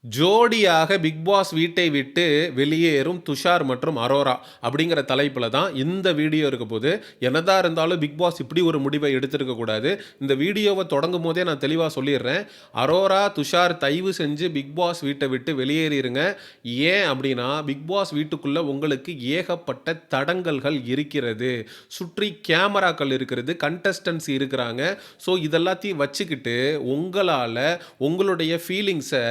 ஜோடியாக big pass வீட்டை விட்டு வெளியேறும் துஷார் மற்றும் அரோரா அப்படிங்கிற தலைப்பில் தான் இந்த வீடியோ இருக்க போது. என்னதான் இருந்தாலும் பிக் பாஸ் இப்படி ஒரு முடிவை எடுத்திருக்க கூடாது. இந்த வீடியோவை தொடங்கும் போதே நான் தெளிவாக சொல்லிடுறேன். அரோரா, துஷார் தயவு செஞ்சு பிக் பாஸ் வீட்டை விட்டு வெளியேறிடுங்க. ஏன் அப்படின்னா பிக் பாஸ் வீட்டுக்குள்ளே உங்களுக்கு ஏகப்பட்ட தடங்கல்கள் இருக்கிறது. சுற்றி கேமராக்கள் இருக்கிறது, கண்டஸ்டன்ஸ் இருக்கிறாங்க. ஸோ இதெல்லாத்தையும் வச்சுக்கிட்டு உங்களால் உங்களுடைய ஃபீலிங்ஸை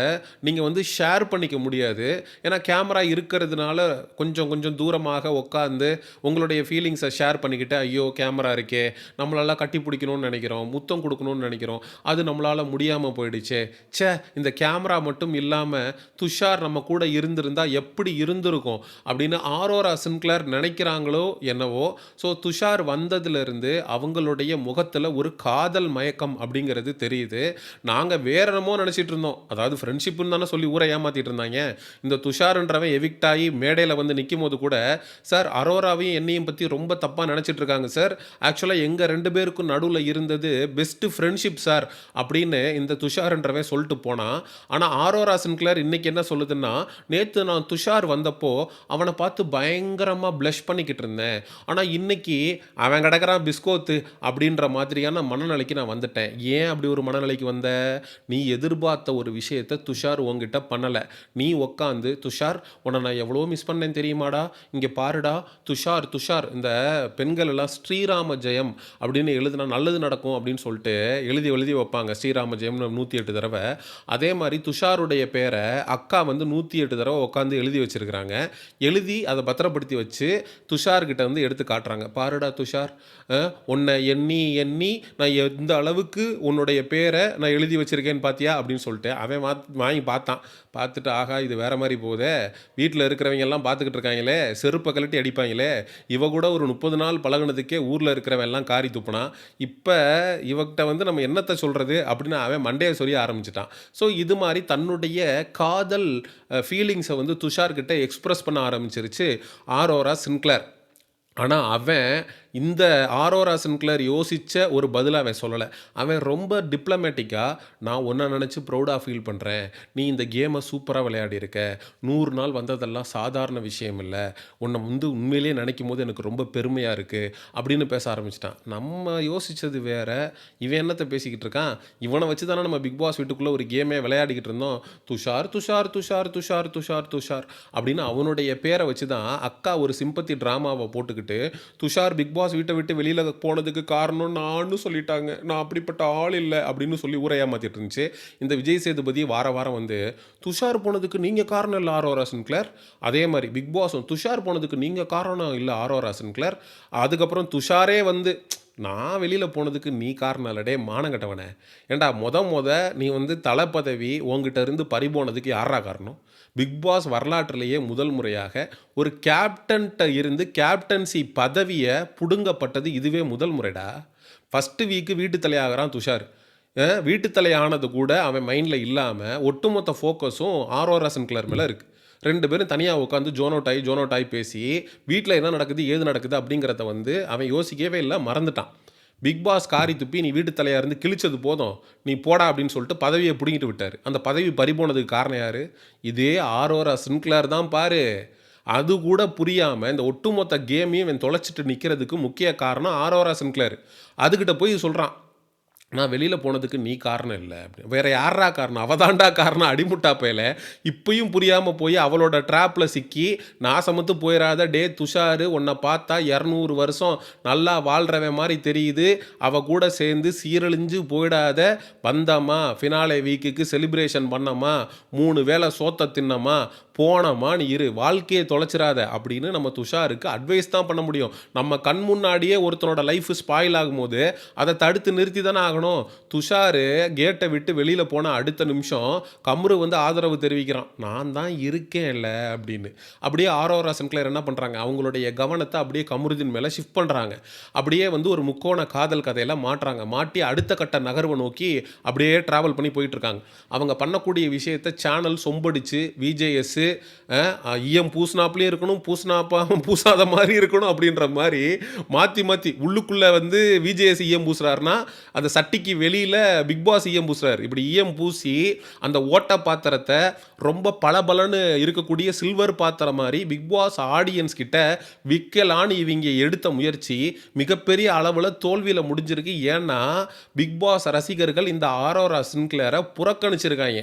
நீங்கள் ஷேர் பண்ணிக்க முடியாது. ஏன்னா கேமரா இருக்கிறதுனால கொஞ்சம் கொஞ்சம் தூரமாக உட்காந்து உங்களுடைய ஃபீலிங்ஸை ஷேர் பண்ணிக்கிட்டு, ஐயோ கேமரா இருக்கே, நம்மளால் கட்டி பிடிக்கணும்னு நினைக்கிறோம், முத்தம் கொடுக்கணும்னு நினைக்கிறோம், அது நம்மளால் முடியாமல் போயிடுச்சே, சே இந்த கேமரா மட்டும் இல்லாமல் துஷார் நம்ம கூட இருந்திருந்தா எப்படி இருந்திருக்கும் அப்படின்னு ஆரோரா சின்க்ளர் நினைக்கிறாங்களோ என்னவோ. ஸோ துஷார் வந்ததுலேருந்து அவங்களுடைய முகத்தில் ஒரு காதல் மயக்கம் அப்படிங்கிறது தெரியுது. நாங்கள் வேற என்னமோ நினச்சிட்டு இருந்தோம், அதாவது ஃப்ரெண்ட்ஷிப்புன்னு தானே சொல்லி ஊரை ஏமாத்திட்டு இருந்தாங்க. இந்த துஷார்ன்றவன் எவிக்ட் ஆகி மேடையில் வந்து நிற்கும் போது கூட, சார் அரோராவையும் என்னையும் பற்றி ரொம்ப தப்பாக நினச்சிட்டு இருக்காங்க சார், ஆக்சுவலாக எங்கள் ரெண்டு பேருக்கும் நடுவில் இருந்தது பெஸ்ட் ஃப்ரெண்ட்ஷிப் சார் அப்படின்னு இந்த துஷார்ன்றவன் சொல்லிட்டு போனான். ஆனால் ஆரோரா சின்க்ளர் இன்னைக்கு என்ன சொல்லுதுன்னா, நேற்று நான் துஷார் வந்தப்போ அவனை பார்த்து பயங்கரமாக ப்ளஷ் பண்ணிக்கிட்டு இருந்தேன், ஆனால் இன்னைக்கு அவன் கிடக்கிறான் பிஸ்கோத்து அப்படின்ற மாதிரியான மனநிலைக்கு நான் வந்துட்டேன். ஏன் அப்படி ஒரு மனநிலைக்கு வந்த? நீ எதிர்பார்த்த ஒரு விஷயத்தை துஷார் உங்ககிட்ட பண்ணலை. நீ உக்காந்து, துஷார் உன்னை நான் எவ்வளோ மிஸ் பண்ணேன் தெரியுமாடா, இங்கே பாருடா துஷார் துஷார், இந்த பெண்கள் எல்லாம் ஸ்ரீராம ஜெயம் அப்படின்னு எழுதுனா நல்லது நடக்கும் அப்படின்னு சொல்லிட்டு எழுதி எழுதி வைப்பாங்க, ஸ்ரீராம ஜெயம்னு 108 தடவை. அதே மாதிரி துஷாருடைய பேரை அக்கா 108 தடவை உட்காந்து எழுதி வச்சிருக்கிறாங்க. எழுதி அதை பத்திரப்படுத்தி வச்சு துஷார்கிட்ட எடுத்து காட்டுறாங்க. பாருடா துஷார், உன்னை எண்ணி எண்ணி நான் எந்த அளவுக்கு உன்னுடைய பேரை நான் எழுதி வச்சிருக்கேன்னு பார்த்தியா அப்படின்னு சொல்லிட்டு அவன் வாங்கி பார்த்தான். பார்த்துட்டு, ஆகா இது வேற மாதிரி போதே, வீட்டில் இருக்கிறவங்க எல்லாம் பார்த்துக்கிட்டு இருக்காங்களே, செருப்பை கழட்டி அடிப்பாங்களே, இவ கூட ஒரு 30 நாள் பழகுனதுக்கே ஊரில் இருக்கிறவன் எல்லாம் காரி துப்புனான், இப்போ இவகிட்ட நம்ம என்னத்தை சொல்கிறது அப்படின்னு அவன் மண்டையை சொரிய ஆரம்பிச்சிட்டான். ஸோ இது மாதிரி தன்னுடைய காதல் ஃபீலிங்ஸை துஷார்கிட்ட எக்ஸ்ப்ரெஸ் பண்ண ஆரம்பிச்சிருச்சு ஆரோரா சின்க்ளர். ஆனால் அவன் இந்த ஆரோரா சின்க்ளர் யோசித்த ஒரு பதிலை அவன் சொல்லலை. அவன் ரொம்ப டிப்ளமேட்டிக்காக, நான் ஒன்றை நினச்சி ப்ரௌடாக ஃபீல் பண்ணுறேன், நீ இந்த கேமை சூப்பராக விளையாடிருக்க, 100 நாள் வந்ததெல்லாம் சாதாரண விஷயம் இல்லை, உன்னை உண்மையிலேயே நினைக்கும் போது எனக்கு ரொம்ப பெருமையாக இருக்குது அப்படின்னு பேச ஆரம்பிச்சிட்டான். நம்ம யோசித்தது வேற, இவன் என்னத்தை பேசிக்கிட்டு இருக்கான்? இவனை வச்சு தானே நம்ம பிக் பாஸ் வீட்டுக்குள்ளே ஒரு கேமே விளையாடிக்கிட்டு இருந்தோம். துஷார் துஷார் துஷார் துஷார் துஷார் துஷார் அப்படின்னு அவனுடைய பேரை வச்சு தான் அக்கா ஒரு சிம்பத்தி ட்ராமாவை போட்டுக்கிட்டு, துஷார் பிக் பாஸ் வீட்டை விட்டு வெளியில் போனதுக்கு காரணம் நான்னு சொல்லிட்டாங்க, நான் அப்படிப்பட்ட ஆள் இல்லை அப்படின்னு சொல்லி ஊரை ஏமாத்திட்டு இருந்துச்சு. இந்த விஜய் சேதுபதி வார வாரம் துஷார் போனதுக்கு நீங்கள் காரணம் இல்லை ஆரோரா சின்க்ளர், அதே மாதிரி பிக் பாஸும் துஷார் போனதுக்கு நீங்கள் காரணம் இல்லை ஆரோரா சின்க்ளர். அதுக்கப்புறம் துஷாரே நான் வெளியில் போனதுக்கு நீ காரணம் இல்லடே மானங்கட்டவனே, ஏண்டா நீ தலை பதவி உங்ககிட்ட இருந்து பறிபோனதுக்கு யாரா காரணம்? பிக் பாஸ் வரலாற்றிலேயே முதல் முறையாக ஒரு கேப்டன்கிட்ட இருந்து கேப்டன்சி பதவியை புடுங்கப்பட்டது இதுவே முதல் முறைடா. ஃபஸ்ட்டு வீக்கு வீட்டு தலையாகிறான் துஷார். வீட்டு தலை ஆனது கூட அவன் மைண்டில் இல்லாமல் ஒட்டுமொத்த ஃபோக்கஸும் ஆரோரா சின்க்ளர் மேலே இருக்குது. 2 பேரும் தனியாக உட்காந்து ஜோனோட்டாய் பேசி வீட்டில் என்ன நடக்குது ஏது நடக்குது அப்படிங்கிறத அவன் யோசிக்கவே இல்லை, மறந்துட்டான். பிக் பாஸ் காரி துப்பி நீ வீட்டு தலையாக இருந்து கிழிச்சது போதும், நீ போடா அப்படின்னு சொல்லிட்டு பதவியை பிடிங்கிட்டு விட்டார். அந்த பதவி பறிபோனதுக்கு காரணம் யார்? இதே ஆரோரா சின்க்ளர் தான் பாரு. அது கூட புரியாமல் இந்த ஒட்டுமொத்த கேமையும் இவன் தொலைச்சிட்டு நிற்கிறதுக்கு முக்கிய காரணம் ஆரோரா சின்க்ளர். அதுக்கிட்ட போய் சொல்கிறான், நான் வெளியில் போனதுக்கு நீ காரணம் இல்லை அப்படி, வேறு யாரா காரணம்? அவதாண்டா காரணம், அடிமுட்டா போயில. இப்பயும் புரியாமல் போய் அவளோட ட்ராப்பில் சிக்கி நாசமத்து போயிடாத. டே துஷாரு, உன்னை பார்த்தா 200 வருஷம் நல்லா வாழ்கிறவன் மாதிரி தெரியுது, அவள் கூட சேர்ந்து சீரழிஞ்சு போயிடாத. வந்தம்மா ஃபினாலே வீக்குக்கு செலிப்ரேஷன் பண்ணம்மா, 3 வேளை சோத்த தின்னம்மா, போனம்மா நீ இரு, வாழ்க்கையை தொலைச்சிடாத அப்படின்னு நம்ம துஷாருக்கு அட்வைஸ் தான் பண்ண முடியும். நம்ம கண் முன்னாடியே ஒருத்தனோட லைஃப் ஸ்பாயில் ஆகும்போது அதை தடுத்து நிறுத்தி தானே ஆகணும். துஷாரு கேட்டை விட்டு வெளியில் போன அடுத்த நிமிஷம் கம்ரு ஆதரவு தெரிவிக்கிறான், நான் தான் இருக்கேன் இல்லை அப்படின்னு. அப்படியே ஆரோரா சின்க்ளர் என்ன பண்ணுறாங்க, அவங்களுடைய கவனத்தை அப்படியே கமருதீன் மேலே ஷிஃப்ட் பண்ணுறாங்க. அப்படியே ஒரு முக்கோண காதல் கதையெல்லாம் மாட்டி அடுத்த கட்ட நகர்வை நோக்கி அப்படியே ட்ராவல் பண்ணி போயிட்டுருக்காங்க. அவங்க பண்ணக்கூடிய விஷயத்தை சேனல் சொம்படிச்சு விஜேஎஸ் ஈயம் பூசினாப்லேயும் இருக்கணும், பூசாத மாதிரி இருக்கணும் அப்படின்ற மாதிரி மாற்றி உள்ளுக்குள்ளே விஜேஎஸ் ஈயம் பூசுறாருன்னா அந்த சட்டை சட்டிக்கு வெளியில் பிக் பாஸ் ஈயம் பூசுறாரு. இப்படி ஈயம் பூசி அந்த ஓட்ட பாத்திரத்தை ரொம்ப பளபளன்னு இருக்கக்கூடிய சில்வர் பாத்திரம் மாதிரி பிக் பாஸ் ஆடியன்ஸ் கிட்ட விற்கலான்னு இவங்க எடுத்த முயற்சி மிகப்பெரிய அளவில் தோல்வியில் முடிஞ்சிருக்கு. ஏன்னா பிக் பாஸ் ரசிகர்கள் இந்த ஆரோரா சின்க்ளேரை புறக்கணிச்சிருக்காங்க.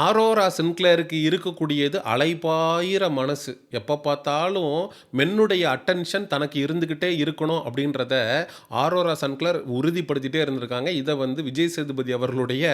ஆரோரா சின்க்ளேருக்கு இருக்கக்கூடியது அலைபாயிர மனசு. எப்போ பார்த்தாலும் மென்னுடைய அட்டென்ஷன் தனக்கு இருந்துக்கிட்டே இருக்கணும் அப்படின்றத ஆரோரா சின்க்ளேர் உறுதிப்படுத்திகிட்டே இருந்திருக்காங்க. இதை வந்து விஜய் சேதுபதி அவர்களுடைய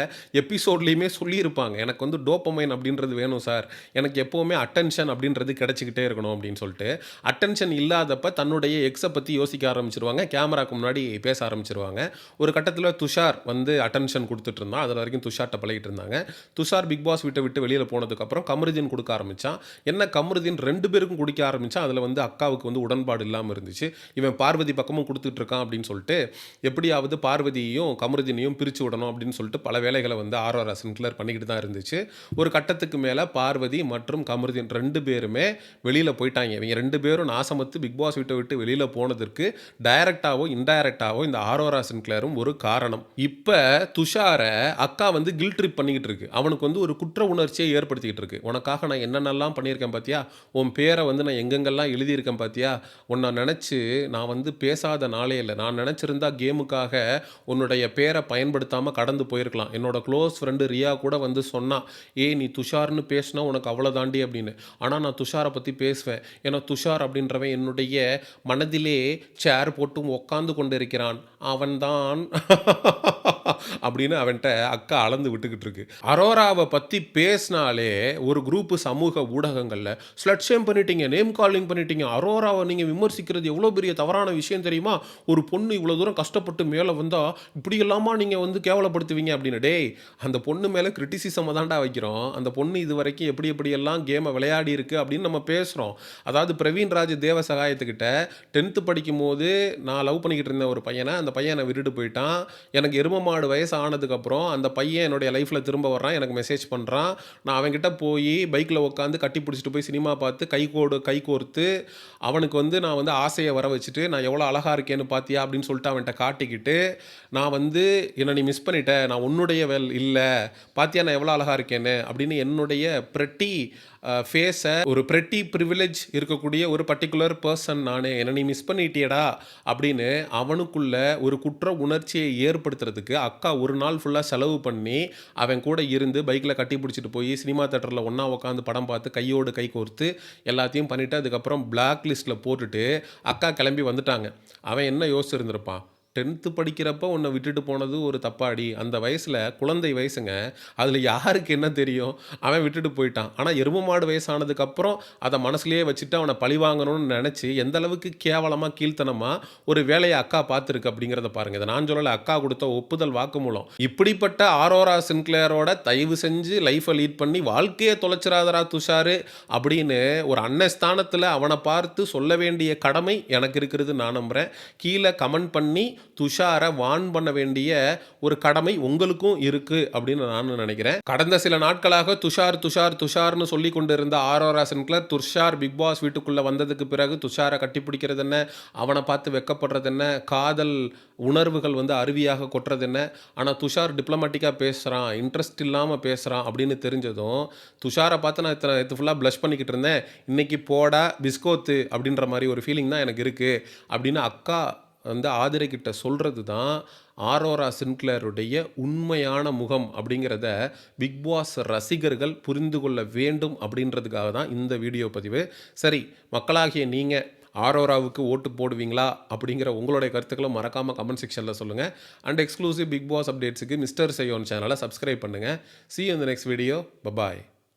எபிசோட்லேயுமே சொல்லியிருப்பாங்க. எனக்கு வந்து டோப்பமைன் அப்படின்றது வேணும் சார், எனக்கு எப்போவுமே அட்டென்ஷன் அப்படின்றது கிடச்சிக்கிட்டே இருக்கணும் அப்படின்னு சொல்லிட்டு. அட்டென்ஷன் இல்லாதப்ப தன்னுடைய எக்ஸை பற்றி யோசிக்க ஆரம்பிச்சிருவாங்க, கேமராக்கு முன்னாடி பேச ஆரம்பிச்சிருவாங்க. ஒரு கட்டத்தில் துஷார் வந்து அட்டென்ஷன் கொடுத்துட்டு இருந்தான். அதில் வரைக்கும் துஷார்ட்ட பழகிட்டு இருந்தாங்க. துஷார் பிக் பாஸ் விட்டு வெளியில் போனதுக்கப்புறம் கமருதீன் கொடுக்க ஆரம்பித்தான். என்ன கமருதீன் 2 பேருக்கும் குடிக்க ஆரம்பித்தான். அதில் வந்து அக்காவுக்கு வந்து உடன்பாடு இல்லாமல் இருந்துச்சு. இவன் பார்வதி பக்கமும் கொடுத்துட்டு இருக்கான் அப்படின்னு சொல்லிட்டு எப்படியாவது பார்வதியையும் கமருதீனையும் பிரித்து விடணும் அப்படின்னு சொல்லிட்டு பல வேலைகளை வந்து ஆரோரா சின்க்ளேர் பண்ணிக்கிட்டு தான் இருந்துச்சு. ஒரு கட்டத்துக்கு மேலே பார்வதி மற்றும் கமருதீன் 2 பேருமே வெளியில் போயிட்டாங்க. இவங்க 2 பேரும் நாசமத்து பிக் பாஸ் விட்டு வெளியில் போனதற்கு டைரக்டாவோ இன்டைரக்டாவோ இந்த ஆரோரா சின்க்ளேரும் ஒரு காரணம். இப்போ துஷாரை அக்கா வந்து கில்ட் ட்ரிப் பண்ணிக்கிட்டு இருக்கு. அவனுக்கு வந்து ஒரு குற்ற உணர்ச்சியை ஏற்படுத்திக்கிட்டு இருக்கு. உனக்காக நான் என்னென்னலாம் பண்ணியிருக்கேன் பார்த்தியா, உன் பேரை வந்து நான் எங்கெங்கெல்லாம் எழுதியிருக்கேன் பார்த்தியா, உன்னை நினச்சி நான் வந்து பேசாத நாளே இல்லை. நான் நினச்சிருந்தா கேமுக்காக உன்னுடைய பேரை பயன்படுத்தாமல் கடந்து போயிருக்கலாம். என்னோட க்ளோஸ் ஃப்ரெண்டு ரியா கூட வந்து சொன்னா, நீ துஷார்னு பேசினா உனக்கு அவ்வளோ தாண்டி அப்படின்னு. ஆனால் நான் துஷாரை பற்றி பேசுவேன். ஏன்னா துஷார் அப்படின்றவன் என்னுடைய மனதிலே சேர் போட்டு உட்காந்து கொண்டு இருக்கிறான், அவன்தான் அப்படின்னு அவன்கிட்ட அக்கா அளந்து விட்டுக்கிட்டு இருக்கு. அரோராவை பற்றி பேசினாலே ஒரு குரூப்பு சமூக ஊடகங்களில் ஸ்லட் ஷேம் பண்ணிட்டீங்க, நேம் காலிங் பண்ணிட்டீங்க, அரோராவை நீங்கள் விமர்சிக்கிறது எவ்வளோ பெரிய தவறான விஷயம் தெரியுமா, ஒரு பொண்ணு இவ்வளோ தூரம் கஷ்டப்பட்டு மேலே வந்தால் இப்படி இல்லாமா நீங்கள் வந்து கேவலப்படுத்துவீங்க அப்படின்னு. டேய், அந்த பொண்ணு மேலே கிரிட்டிசிசம் தான்டா வைக்கிறோம். அந்த பொண்ணு இது வரைக்கும் எப்படியெல்லாம் கேமை விளையாடி இருக்குது அப்படின்னு நம்ம பேசுகிறோம். அதாவது பிரவீன்ராஜ் தேவசகாயத்துக்கிட்ட 10th படிக்கும் போது நான் லவ் பண்ணிக்கிட்டு இருந்த ஒரு பையனை, அந்த பையனை விட்டுட்டு போயிட்டான். எனக்கு எரும மாடு வயசு ஆனதுக்கப்புறம் அந்த பையன் என்னுடைய லைஃப்பில் திரும்ப வர்றான், எனக்கு மெசேஜ் பண்ணுறான். நான் அவன்கிட்ட போய் பைக்கில் உட்காந்து கட்டி பிடிச்சிட்டு போய் சினிமா பார்த்து கை கோர்த்து அவனுக்கு வந்து நான் வந்து ஆசையை வர வச்சுட்டு நான் எவ்வளோ அழகாக இருக்கேன்னு பார்த்தியா அப்படின்னு சொல்லிட்டு அவன்கிட்ட காட்டிக்கிட்டு, நான் வந்து என்னை நீ மிஸ் பண்ணிட்டேன், நான் உன்னுடைய இல்லை பார்த்தியா நான் எவ்வளோ அழகாக இருக்கேன்னு அப்படின்னு என்னுடைய ப்ரெட்டி ஃபேஸை ஒரு ப்ரெட்டி ப்ரிவிலேஜ் இருக்கக்கூடிய ஒரு பர்டிகுலர் பர்சன் நானே, என்னை நீ மிஸ் பண்ணிட்டியடா அப்படின்னு அவனுக்குள்ள ஒரு குற்ற உணர்ச்சியை ஏற்படுத்துறதுக்கு அக்கா ஒரு நாள் ஃபுல்லாக செலவு பண்ணி அவன் கூட இருந்து பைக்கில் கட்டி பிடிச்சிட்டு போய் சினிமா தேட்டரில் ஒன்றா உட்காந்து படம் பார்த்து கையோடு கை கோர்த்து எல்லாத்தையும் பண்ணிவிட்டு அதுக்கப்புறம் பிளாக் லிஸ்ட்டில் போட்டுட்டு அக்கா கிளம்பி வந்துட்டாங்க. அவன் என்ன யோசிச்சிருந்திருப்பான், 10th படிக்கிறப்ப உன்னை விட்டுட்டு போனது ஒரு தப்பாடி, அந்த வயசில் குழந்தை வயசுங்க, அதில் யாருக்கு என்ன தெரியும், அவன் விட்டுட்டு போயிட்டான். ஆனால் எரும மாடு வயசானதுக்கப்புறம் அதை மனசுலேயே வச்சுட்டு அவனை பழி வாங்கணும்னு நினச்சி எந்த அளவுக்கு கேவலமாக கீழ்த்தனமாக ஒரு வேலையை அக்கா பார்த்துருக்கு அப்படிங்கிறத பாருங்கள். இதை நான் சொல்லலை, அக்கா கொடுத்த ஒப்புதல் வாக்குமூலம். இப்படிப்பட்ட ஆரோரா சின்க்ளேரோட தயவு செஞ்சு லைஃப்பை லீட் பண்ணி வாழ்க்கையை தொலைச்சிராதரா துஷாரு அப்படின்னு ஒரு அன்னஸ்தானத்தில் அவனை பார்த்து சொல்ல வேண்டிய கடமை எனக்கு இருக்கிறது நான் நம்புகிறேன். கீழே கமெண்ட் பண்ணி துஷாரை வான் பண்ண வேண்டிய ஒரு கடமை உங்களுக்கும் இருக்கு அப்படின்னு நான் நினைக்கிறேன். கடந்த சில நாட்களாக துஷார்னு சொல்லி கொண்டு இருந்த ஆரோரா சின்க்ளேர் துஷார் பிக் பாஸ் வீட்டுக்குள்ள வந்ததுக்கு பிறகு துஷாரை கட்டிப்பிடிக்கிறது என்ன, அவனை பார்த்து வெக்கப்படுறது என்ன, காதல் உணர்வுகள் வந்து அருவியாக கொட்டுறது என்ன. ஆனால் துஷார் டிப்ளமேட்டிக்காக பேசுகிறான், இன்ட்ரெஸ்ட் இல்லாமல் பேசுகிறான் அப்படின்னு தெரிஞ்சதும் துஷாரை பார்த்து நான் இது ஃபுல்லாக ப்ளஷ் பண்ணிக்கிட்டு இருந்தேன், இன்னைக்கு போடா பிஸ்கோத்து அப்படின்ற மாதிரி ஒரு ஃபீலிங் தான் எனக்கு இருக்குது அப்படின்னு அக்கா வந்து ஆதிரைக்கிட்ட சொல்கிறது தான் ஆரோரா சின்க்ளேருடைய உண்மையான முகம் அப்படிங்கிறத பிக் பாஸ் ரசிகர்கள் புரிந்து கொள்ள வேண்டும் அப்படின்றதுக்காக தான் இந்த வீடியோ பதிவு. சரி, மக்களாகிய நீங்கள் ஆரோராவுக்கு ஓட்டு போடுவீங்களா அப்படிங்கிற உங்களுடைய கருத்துக்களை மறக்காமல் கமெண்ட் செக்ஷனில் சொல்லுங்கள். அண்ட் எக்ஸ்க்ளூசிவ் பிக் பாஸ் அப்டேட்ஸுக்கு மிஸ்டர் செய்யோன் சேனலை சப்ஸ்கிரைப் பண்ணுங்கள். See you in the next video. Bye-bye.